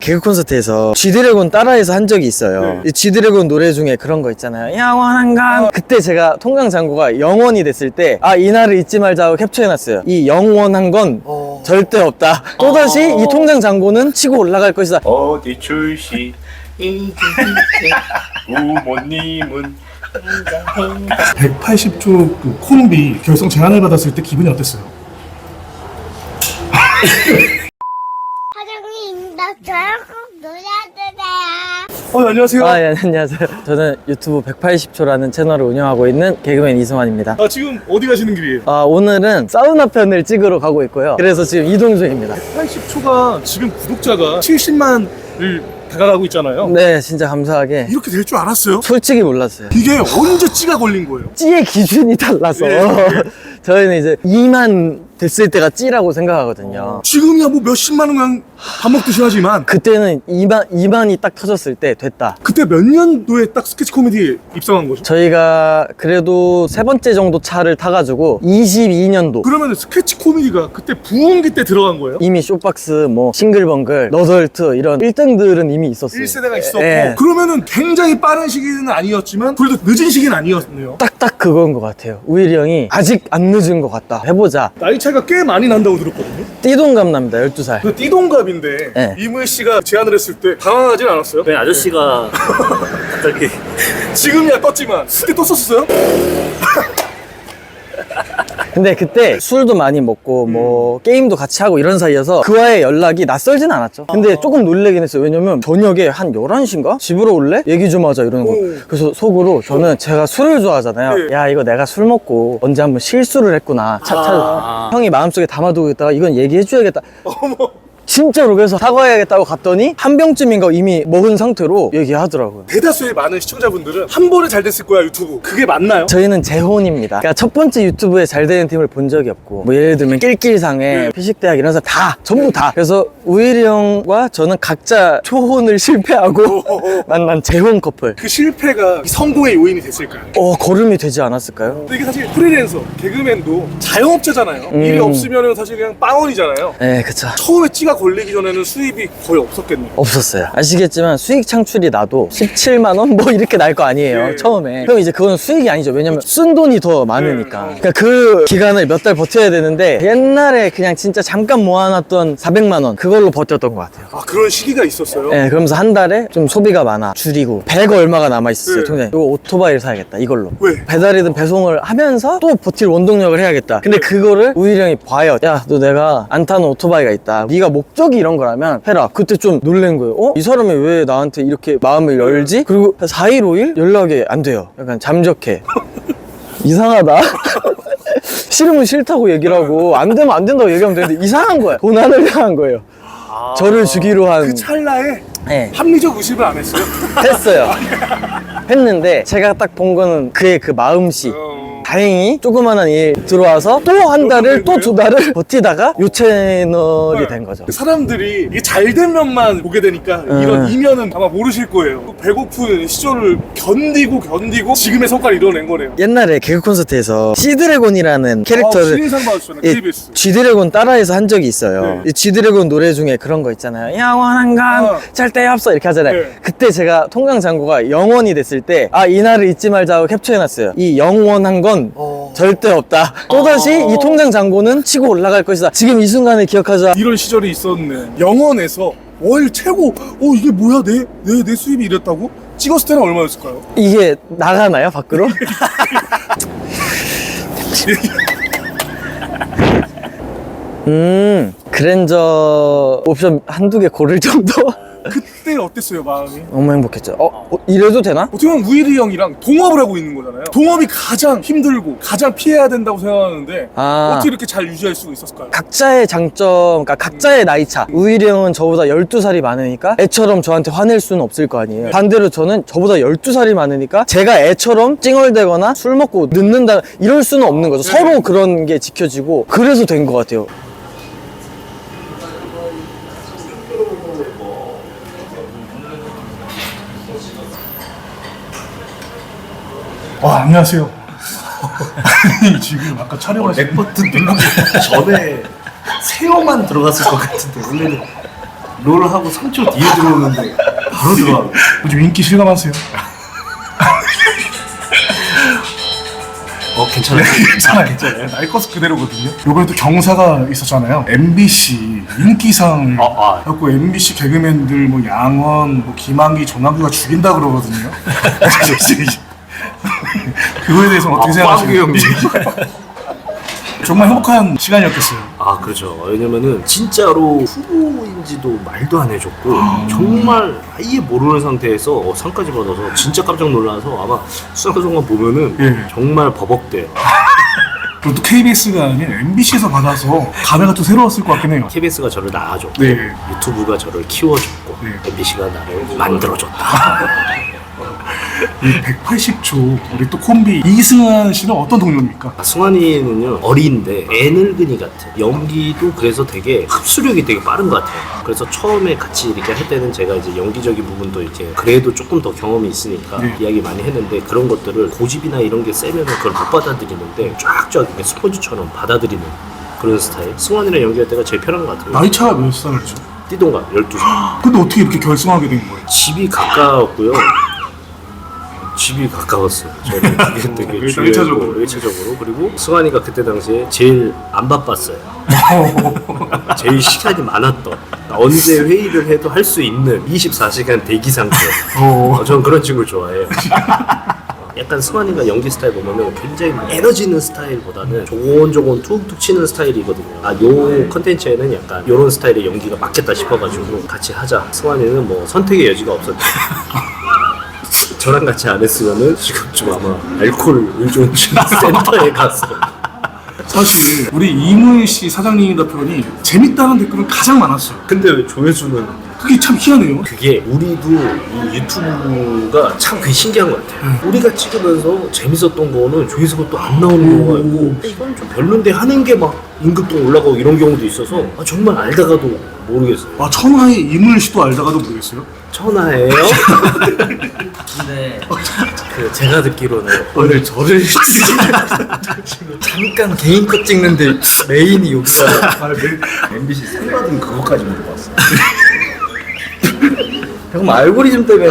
개그 콘서트에서 G드래곤 따라해서 한 적이 있어요. 이 G드래곤 노래 중에 그런 거 있잖아요. 영원한 간. 그때 제가 통장 잔고가 0원이 됐을 때 이날을 잊지 말자고 캡처해놨어요. 이 영원한 건 절대 없다. 또다시 이 통장 잔고는 치고 올라갈 것이다. 어디 출시 부모님은 180조 그 콤비 결성 제안을 받았을 때 기분이 어땠어요? 사장님, 나 저랑 꼭 놀아주세요. 안녕하세요. 예, 안녕하세요. 저는 유튜브 180초라는 채널을 운영하고 있는 개그맨 이승환입니다. 지금 어디 가시는 길이에요? 오늘은 사우나 편을 찍으러 가고 있고요. 그래서 지금 이동 중입니다. 180초가 지금 구독자가 70만을 다가가고 있잖아요. 네, 진짜 감사하게. 이렇게 될 줄 알았어요? 솔직히 몰랐어요. 이게 언제 찌가 걸린 거예요? 찌의 기준이 달라서 저희는 이제 2만 됐을 때가 찌라고 생각하거든요. 지금이야 뭐 몇십만 원 그냥 밥 먹듯이 하지만 그때는 2만이 딱 터졌을 때 됐다. 그때 몇 년도에 딱 스케치 코미디에 입성한 거죠? 저희가 그래도 세 번째 정도 차를 타가지고 22년도 그러면 스케치 코미디가 그때 부흥기 때 들어간 거예요? 이미 쇼박스, 뭐 싱글벙글, 너덜트 이런 1등들은 이미 있었어요. 1세대가 있었고 네. 그러면은 굉장히 빠른 시기는 아니었지만 그래도 늦은 시기는 아니었네요. 딱딱 그건 것 같아요. 우일이 형이 아직 안 늦은 것 같다. 해보자. 나이 차이가 꽤 많이 난다고 들었거든요. 띠동갑 납니다. 12살. 그 띠동갑인데 네. 이무희 씨가 제안을 했을 때 당황하진 않았어요? 왜 아저씨가 갑자기 지금이야 떴지만 그때 떴었어요? 근데 그때 술도 많이 먹고 뭐 게임도 같이 하고 이런 사이여서 그와의 연락이 낯설진 않았죠. 근데 조금 놀래긴 했어요. 왜냐면 저녁에 한 11시인가? 집으로 올래? 얘기 좀 하자 이러는 거. 그래서 속으로 저는 제가 술을 좋아하잖아요. 네. 야 이거 내가 술 먹고 언제 한번 실수를 했구나. 형이 마음속에 담아두고 있다가 이건 얘기해줘야겠다. 어머. 진짜로. 그래서 사과해야겠다고 갔더니 한 병쯤인가 이미 먹은 상태로 얘기하더라고요. 대다수의 많은 시청자분들은 한 번에 잘 됐을 거야 유튜브. 그게 맞나요? 저희는 재혼입니다. 그러니까 첫 번째 유튜브에 잘 되는 팀을 본 적이 없고 뭐 예를 들면 낄낄상회, 피식대학 이런 사람 다 전부 다. 그래서 우일이 형과 저는 각자 초혼을 실패하고 만난 재혼 커플. 그 실패가 성공의 요인이 됐을까요? 걸음이 되지 않았을까요? 근데 이게 사실 프리랜서, 개그맨도 자영업자잖아요. 일이 없으면 사실 그냥 빵원이잖아요. 네, 그쵸. 처음에 찌가 걸리기 전에는 수입이 거의 없었겠네요. 없었어요. 아시겠지만 수익 창출이 나도 17만 원 뭐 이렇게 날 거 아니에요. 네. 처음에. 그럼 이제 그건 수익이 아니죠. 왜냐면 쓴 돈이 더 많으니까. 그러니까 그 기간을 몇 달 버텨야 되는데 옛날에 그냥 진짜 잠깐 모아놨던 400만 원 그걸로 버텼던 것 같아요. 그런 시기가 있었어요? 네, 그러면서 한 달에 좀 소비가 많아 줄이고 100 얼마가 남아있었어요. 네. 통장에. 이거 오토바이를 사야겠다 이걸로. 왜? 배달이든 배송을 하면서 또 버틸 원동력을 해야겠다. 근데 그거를 우일이 형이 봐요. 야, 너 내가 안 타는 오토바이가 있다. 네가 목적이 이런 거라면 해라. 그때 좀 놀란 거예요. 이 사람이 왜 나한테 이렇게 마음을 열지? 그리고 4일 5일 연락이 안 돼요. 약간 잠적해. 이상하다. 싫으면 싫다고 얘기를 하고 안 되면 안 된다고 얘기하면 되는데 이상한 거야. 고난을 당한 거예요. 저를 주기로 한. 그 찰나에 네. 합리적 의심을 안 했어요? 했어요. 했는데 제가 딱 본 거는 그의 그 마음씨. 다행히 조그만한 일 들어와서 또 한 달을 또 두 달을 버티다가 요 채널이 된 거죠. 사람들이 이게 잘된 면만 보게 되니까 이런 이면은 아마 모르실 거예요. 배고픈 시절을 견디고 지금의 성과를 이뤄낸 거네요. 옛날에 개그 콘서트에서 G드래곤이라는 캐릭터를 신인상 받으셨잖아요. KBS. G드래곤 따라해서 한 적이 있어요. 이 G드래곤 노래 중에 그런 거 있잖아요. 영원한 간 절대 없어 이렇게 하잖아요. 네. 그때 제가 통장 잔고가 0원이 됐을 때 이날을 잊지 말자고 캡처해놨어요. 이 영원한 건 절대 없다. 또다시 이 통장 잔고는 치고 올라갈 것이다. 지금 이 순간을 기억하자. 이런 시절이 있었네. 영원에서 월 최고 이게 뭐야 내 수입이 이랬다고? 찍었을 때는 얼마였을까요? 이게 나가나요 밖으로? 그랜저 옵션 한두 개 고를 정도? 그때 어땠어요 마음이? 너무 행복했죠. 이래도 되나? 어떻게 보면 우일이 형이랑 동업을 하고 있는 거잖아요. 동업이 가장 힘들고 가장 피해야 된다고 생각하는데 어떻게 이렇게 잘 유지할 수 있었을까요? 각자의 장점, 그러니까 각자의 나이차. 우일이 형은 저보다 12살이 많으니까 애처럼 저한테 화낼 수는 없을 거 아니에요. 반대로 저는 저보다 12살이 많으니까 제가 애처럼 찡얼대거나 술 먹고 늦는다 이럴 수는 없는 거죠. 서로 그런 게 지켜지고 그래서 된 것 같아요. 안녕하세요. 아니, 지금 아까 촬영하신 백 버튼 누르기 전에 세어만 들어갔을 것 같은데 원래는 롤하고 3초 뒤에 들어오는데 바로 들어와. 요즘 인기 실감하세요? 괜찮아요. 괜찮아요. 나이 커서 그대로거든요. 요번에 또 경사가 있었잖아요. MBC 인기상 갖고 MBC 개그맨들 뭐 양원, 뭐 김한기, 정한규가 죽인다 그러거든요. 그거에 대해서 어떻게 생각하세요? 정말 행복한 시간이었겠어요. 그렇죠. 왜냐면은 진짜로 후보인지도 말도 안 해줬고 정말 아예 모르는 상태에서 상까지 받아서 진짜 깜짝 놀라서 아마 수상소감 보면은 예. 정말 버벅대요. 그리고 또 KBS가 아닌 MBC에서 받아서 감회가 또 새로웠을 것 같긴 해요. KBS가 저를 낳아줬고 네. 유튜브가 저를 키워줬고 네. MBC가 나를 만들어줬다. 이 180초 우리 또 콤비 이승환 씨는 어떤 동료입니까? 승환이는요 어린데 애늙은이 같아. 연기도 그래서 되게 흡수력이 되게 빠른 것 같아요. 그래서 처음에 같이 이렇게 할 때는 제가 이제 연기적인 부분도 이제 그래도 조금 더 경험이 있으니까 네. 이야기 많이 했는데 그런 것들을 고집이나 이런 게 세면 그걸 못 받아들이는데 쫙쫙 이렇게 스펀지처럼 받아들이는 그런 스타일. 승환이랑 연기할 때가 제일 편한 것 같아요. 나이 차가 몇 살이죠? 띠동갑 12살. 근데 어떻게 이렇게 결승하게 된 거예요? 집이 가까웠고요. 집이 가까웠어요. 저는 그게 되게 일단 일차적으로. 1차적으로. 그리고 승환이가 그때 당시에 제일 안 바빴어요. 제일 시간이 많았던, 언제 회의를 해도 할 수 있는 24시간 대기 상태. 저는 그런 친구를 좋아해요. 약간 승환이가 연기 스타일 보면은 굉장히 에너지 있는 스타일보다는 조곤조곤 툭툭 치는 스타일이거든요. 요 컨텐츠에는 약간 요런 스타일의 연기가 맞겠다 싶어가지고 같이 하자. 승환이는 뭐 선택의 여지가 없었죠. 저랑 같이 안 했으면은 지금쯤 아마 알코올 의존증 센터에 가서. 사실 우리 이무일 씨 사장님이다 표현이 재밌다는 댓글은 가장 많았어요. 근데 왜 조회수는 그게 참 희한해요. 그게 우리도 이 유튜브가 참 그게 신기한 것 같아요. 우리가 찍으면서 재밌었던 거는 조회수가 또 안 나오는 경우가 있고 이건 좀 별론데 하는 게 막 임급동 올라가고 이런 경우도 있어서 정말 알다가도 모르겠어요. 천하의 이무일 씨도 알다가도 모르겠어요. 천하예요? 근데 그 제가 듣기로는 오늘 저를 잠깐 개인 컷 찍는데 메인이 여기서 MBC 상 받은 그것까지 물어봤어. 잠깐만 알고리즘 때문에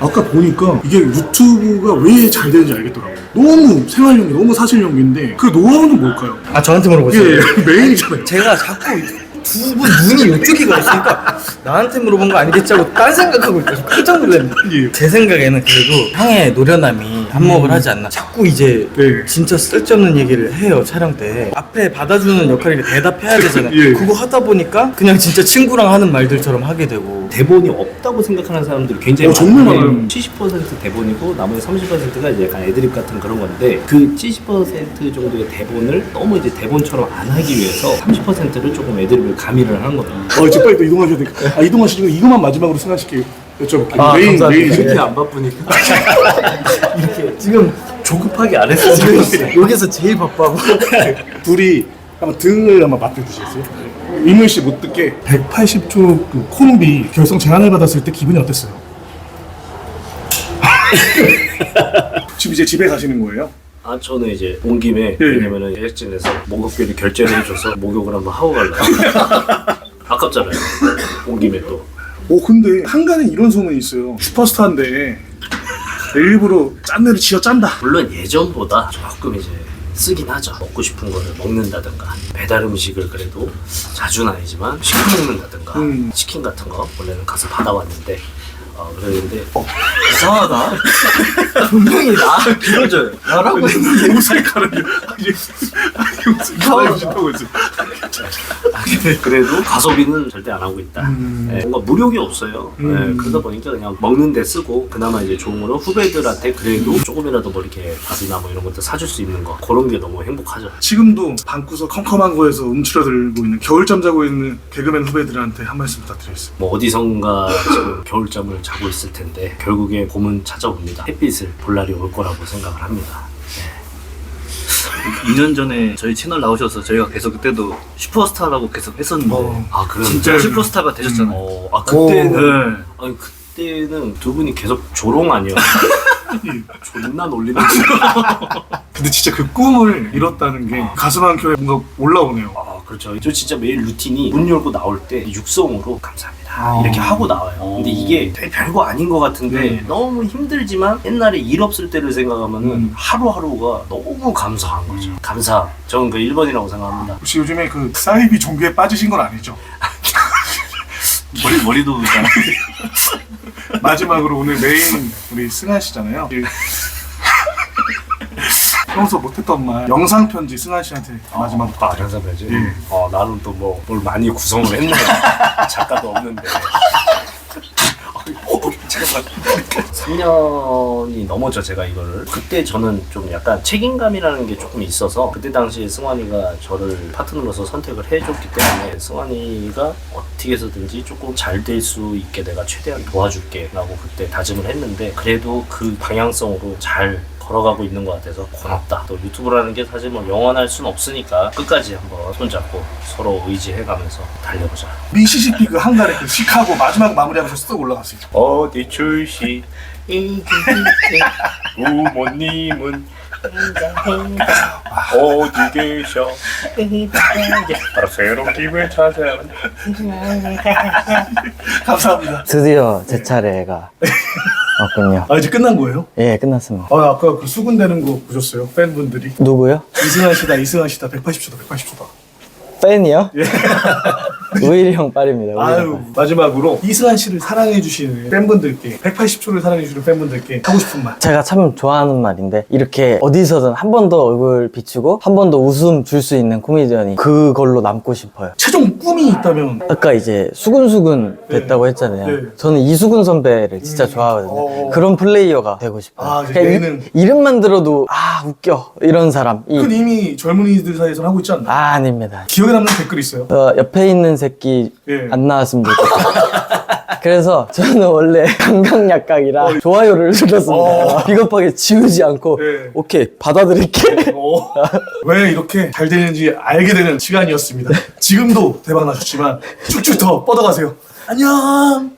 아까 보니까 이게 유튜브가 왜 잘 되는지 알겠더라고요. 너무 생활 연기, 너무 사실 연기인데 그 노하우는 뭘까요? 저한테 물어보세요. 예, 메인이잖아요. 제가 자꾸 두 분 눈이 이쪽이가 있으니까 나한테 물어본 거 아니겠지 하고 딴 생각하고 있어서 깜짝 놀랐네. 예. 제 생각에는 그래도 향의 노련함이 한몫을 하지 않나. 자꾸 이제 네. 진짜 쓸데없는 얘기를 해요 촬영 때. 앞에 받아주는 역할이 대답해야 되잖아요. 예. 그거 하다 보니까 그냥 진짜 친구랑 하는 말들처럼 하게 되고. 대본이 없다고 생각하는 사람들이 굉장히 정말 많아요. 많아요. 70% 대본이고 나머지 30%가 이제 약간 애드립 같은 그런 건데 그 70% 정도의 대본을 너무 이제 대본처럼 안 하기 위해서 30%를 조금 애드립을 가미를 하는 겁니다. 이제 빨리 또 이동하셔야 되니까. 이동하시면 이것만 마지막으로 승환씨께 여쭤볼게요. 메인, 감사합니다. 메인. 이렇게 안 바쁘니까 이렇게 지금 조급하게 안 했어요. 지금 여기서 제일 바빠하고. 둘이 한번 등을 한번 맞대주시겠어요? 이무일 씨 못 듣게 180초 그 콤비 결성 제안을 받았을 때 기분이 어땠어요? 지금 이제 집에 가시는 거예요? 저는 이제 온 김에 왜냐면은 제작진에서 목욕비를 결제를 해줘서 목욕을 한번 하고 가려고. 아깝잖아요. 온 김에 또. 근데 한간에 이런 소문이 있어요. 슈퍼스타인데 일부러 짠내를 지어 짠다. 물론 예전보다 조금 이제 쓰긴 하죠. 먹고 싶은 거를 먹는다든가 배달 음식을 그래도 자주는 아니지만 시켜 먹는다든가 치킨 같은 거 원래는 가서 받아왔는데 그랬는데 이상하다. 분명히 나 빌어줘요. 나라고 했는데 옷을 갈아요. 옷을 갈아입으시다고 했어요. 그래도 가소비는 절대 안 하고 있다. 네, 뭔가 무력이 없어요. 네, 그러다 보니까 그냥 먹는 데 쓰고 그나마 이제 좋은 거는 후배들한테 그래도 조금이라도 뭐 이렇게 밥이나 뭐 이런 것들 사줄 수 있는 거 그런 게 너무 행복하죠. 지금도 방구석 컴컴한 거에서 움츠러들고 있는 겨울잠 자고 있는 개그맨 후배들한테 한 말씀 부탁드리겠습니다. 뭐 어디선가 지금 겨울잠을 자고 있을 텐데 결국에 봄은 찾아옵니다. 햇빛을 볼 날이 올 거라고 생각을 합니다. 2년 전에 저희 채널 나오셔서 저희가 계속 그때도 슈퍼스타라고 계속 했었는데 그럼 진짜 슈퍼스타가 되셨잖아요. 그때는 아니 그때는 두 분이 계속 조롱 아니야? 존나 놀리는 거. 근데 진짜 그 꿈을 이뤘다는 게 가슴 한 켠에 뭔가 올라오네요. 그렇죠. 저 진짜 매일 루틴이 문 열고 나올 때 육성으로 감사합니다 이렇게 하고 나와요. 근데 이게 되게 별거 아닌 것 같은데 너무 힘들지만 옛날에 일 없을 때를 생각하면은 하루하루가 너무 감사한 거죠. 감사. 저는 그 1번이라고 생각합니다. 혹시 요즘에 그 사이비 종교에 빠지신 건 아니죠? 머리도 있잖아. 마지막으로 오늘 메인 우리 승환 씨잖아요. 평소 못했던 말 영상 편지 승환 씨한테 마지막 아, 연습해야지. 나는 또 뭐 뭘 많이 구성을 했네. 작가도 없는데. 잠깐만. 3년이 넘었죠, 제가 이거를. 그때 저는 좀 약간 책임감이라는 게 조금 있어서 그때 당시에 승환이가 저를 파트너로서 선택을 해줬기 때문에 승환이가 어떻게 해서든지 조금 잘 될 수 있게 내가 최대한 도와줄게 라고 그때 다짐을 했는데 그래도 그 방향성으로 잘 걸어가고 있는 것 같아서 고맙다. 또 유튜브라는 게 사실 뭐 영원할 순 없으니까 끝까지 한번 손잡고 서로 의지해가면서 달려보자. 미시시피 그 한간에 그 시카고 마지막 마무리하면서 쓱 올라갔어요. 어디 출시 부모님은 어디 계셔 바로 새로운 기분을 찾아야 감사합니다. 드디어 제 차례가 왔군요. 아 이제 끝난 거예요? 예, 끝났습니다. 아까 그 수군대는 거 보셨어요? 팬분들이 누구요? 이승환 씨다 180초다. 팬이요? 우일이 형 빨입니다. 우일이 형 아유 마지막으로 이승환 씨를 사랑해주시는 팬분들께 180초를 사랑해주시는 팬분들께 하고 싶은 말. 제가 참 좋아하는 말인데 이렇게 어디서든 한 번 더 얼굴 비추고 한 번 더 웃음 줄 수 있는 코미디언이 그걸로 남고 싶어요. 최종 꿈이 있다면 아까 이제 수근수근 됐다고 했잖아요. 네. 저는 이수근 선배를 진짜 좋아하거든요. 그런 플레이어가 되고 싶어요. 아, 이제 그냥 얘는- 이름만 들어도 아 웃겨 이런 사람. 그건 이미 젊은이들 사이에서 하고 있지 않나? 아닙니다. 기억에 남는 댓글 있어요? 옆에 있는 새끼 예. 안 나왔으면 좋겠어요. 그래서 저는 원래 강강약강이라 좋아요를 눌렀습니다. 비겁하게 지우지 않고 예. 오케이 받아들일게. 왜 이렇게 잘 되는지 알게 되는 시간이었습니다. 지금도 대박 나셨지만 쭉쭉 더 뻗어가세요. 안녕.